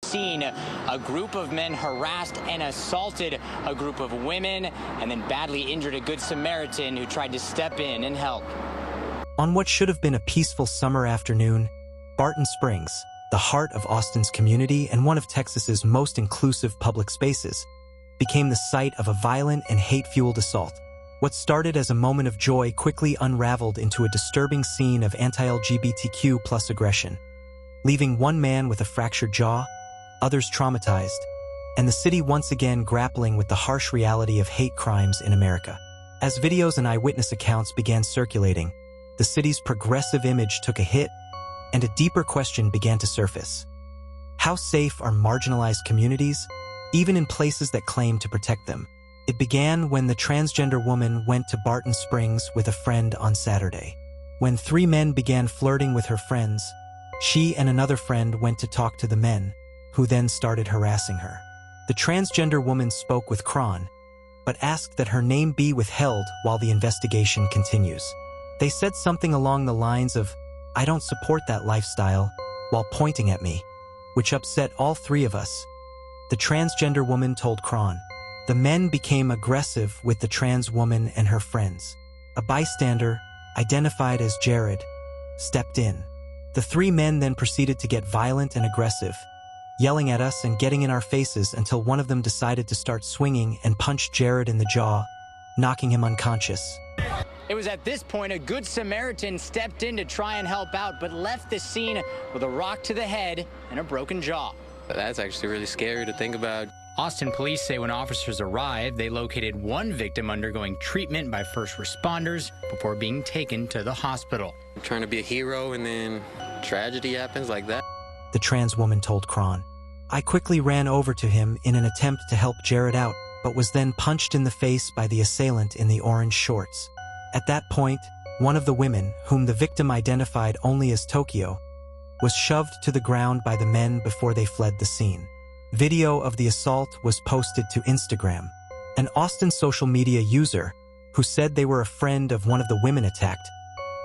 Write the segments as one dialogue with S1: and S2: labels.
S1: scene. A group of men harassed and assaulted a group of women and then badly injured a Good Samaritan who tried to step in and help.
S2: On what should have been a peaceful summer afternoon, Barton Springs, the heart of Austin's community and one of Texas's most inclusive public spaces, became the site of a violent and hate-fueled assault. What started as a moment of joy quickly unraveled into a disturbing scene of anti-LGBTQ+ aggression, leaving one man with a fractured jaw, others traumatized, and the city once again grappling with the harsh reality of hate crimes in America. As videos and eyewitness accounts began circulating, the city's progressive image took a hit, and a deeper question began to surface. How safe are marginalized communities, even in places that claim to protect them? It began when the transgender woman went to Barton Springs with a friend on Saturday. When three men began flirting with her friends, she and another friend went to talk to the men, who then started harassing her. The transgender woman spoke with Cron, but asked that her name be withheld while the investigation continues. They said something along the lines of, "I don't support that lifestyle," while pointing at me, which upset all three of us. The transgender woman told Cron. The men became aggressive with the trans woman and her friends. A bystander, identified as Jared, stepped in. The three men then proceeded to get violent and aggressive, yelling at us and getting in our faces until one of them decided to start swinging and punched Jared in the jaw, knocking him unconscious.
S1: It was at this point a Good Samaritan stepped in to try and help out, but left the scene with a rock to the head and a broken jaw.
S3: That's actually really scary to think about.
S1: Austin police say when officers arrived, they located one victim undergoing treatment by first responders before being taken to the hospital.
S3: I'm trying to be a hero and then tragedy happens like that.
S2: The trans woman told Cron. I quickly ran over to him in an attempt to help Jared out, but was then punched in the face by the assailant in the orange shorts. At that point, one of the women, whom the victim identified only as Tokyo, was shoved to the ground by the men before they fled the scene. Video of the assault was posted to Instagram. An Austin social media user, who said they were a friend of one of the women attacked,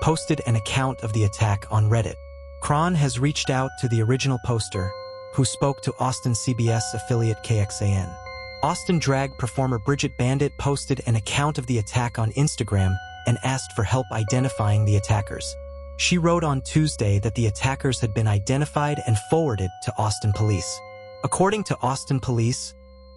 S2: posted an account of the attack on Reddit. Cron has reached out to the original poster, who spoke to Austin CBS affiliate KXAN. Austin drag performer Bridget Bandit posted an account of the attack on Instagram and asked for help identifying the attackers. She wrote on Tuesday that the attackers had been identified and forwarded to Austin police. According to Austin police,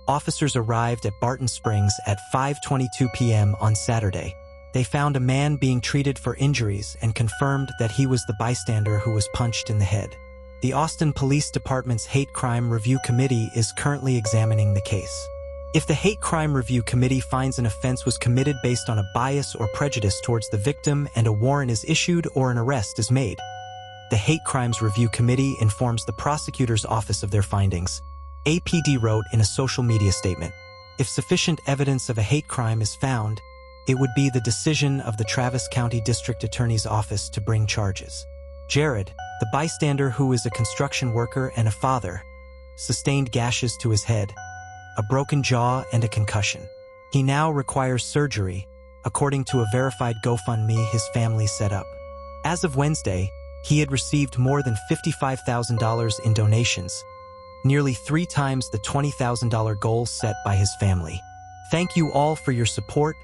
S2: officers arrived at Barton Springs at 5:22 p.m. on Saturday. They found a man being treated for injuries and confirmed that he was the bystander who was punched in the head. The Austin Police Department's Hate Crime Review Committee is currently examining the case. If the Hate Crime Review Committee finds an offense was committed based on a bias or prejudice towards the victim and a warrant is issued or an arrest is made, the Hate Crimes Review Committee informs the prosecutor's office of their findings. APD wrote in a social media statement, if sufficient evidence of a hate crime is found, it would be the decision of the Travis County District Attorney's Office to bring charges. Jared, the bystander who is a construction worker and a father, sustained gashes to his head, a broken jaw, and a concussion. He now requires surgery, according to a verified GoFundMe his family set up. As of Wednesday, he had received more than $55,000 in donations, nearly 3 times the $20,000 goal set by his family. Thank you all for your support,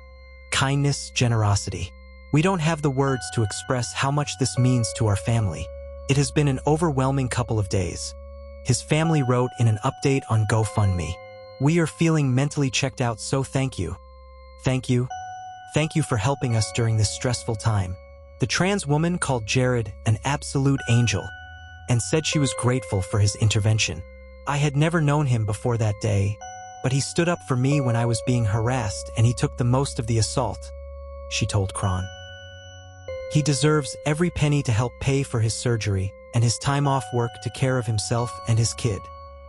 S2: kindness, generosity. We don't have the words to express how much this means to our family. It has been an overwhelming couple of days. His family wrote in an update on GoFundMe. We are feeling mentally checked out, so thank you. Thank you. Thank you for helping us during this stressful time. The trans woman called Jared an absolute angel and said she was grateful for his intervention. I had never known him before that day, but he stood up for me when I was being harassed and he took the most of the assault, she told Cron. He deserves every penny to help pay for his surgery and his time off work to care of himself and his kid.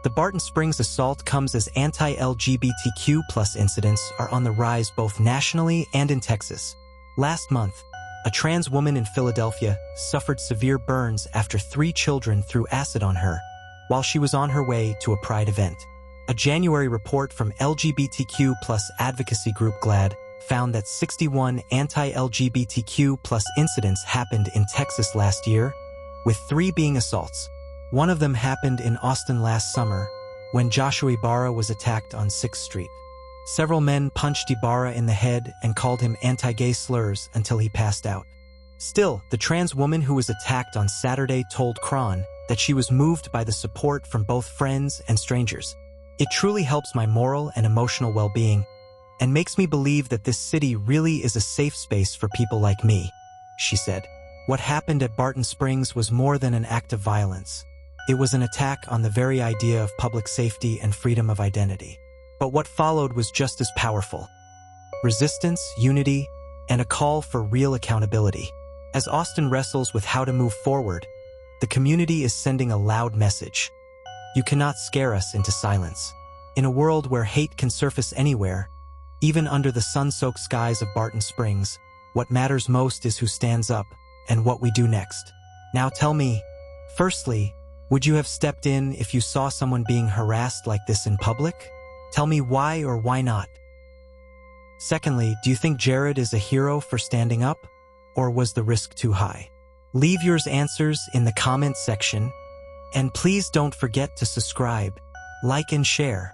S2: The Barton Springs assault comes as anti-LGBTQ+ incidents are on the rise both nationally and in Texas. Last month, a trans woman in Philadelphia suffered severe burns after 3 children threw acid on her while she was on her way to a Pride event. A January report from LGBTQ+ advocacy group GLAAD found that 61 anti-LGBTQ+ incidents happened in Texas last year, with 3 being assaults. One of them happened in Austin last summer, when Joshua Ibarra was attacked on 6th Street. Several men punched Ibarra in the head and called him anti-gay slurs until he passed out. Still, the trans woman who was attacked on Saturday told Cron that she was moved by the support from both friends and strangers. It truly helps my moral and emotional well-being, and makes me believe that this city really is a safe space for people like me, she said. What happened at Barton Springs was more than an act of violence. It was an attack on the very idea of public safety and freedom of identity. But what followed was just as powerful. Resistance, unity, and a call for real accountability. As Austin wrestles with how to move forward, the community is sending a loud message. You cannot scare us into silence. In a world where hate can surface anywhere, even under the sun-soaked skies of Barton Springs, what matters most is who stands up and what we do next. Now tell me, firstly, would you have stepped in if you saw someone being harassed like this in public? Tell me why or why not. Secondly, do you think Jared is a hero for standing up, or was the risk too high? Leave your answers in the comments section, and please don't forget to subscribe, like, and share.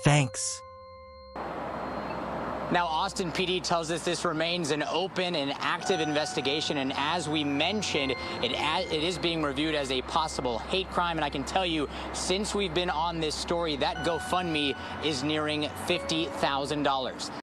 S2: Thanks.
S1: Now, Austin PD tells us this remains an open and active investigation, and as we mentioned, it is being reviewed as a possible hate crime, and I can tell you, since we've been on this story, that GoFundMe is nearing $50,000.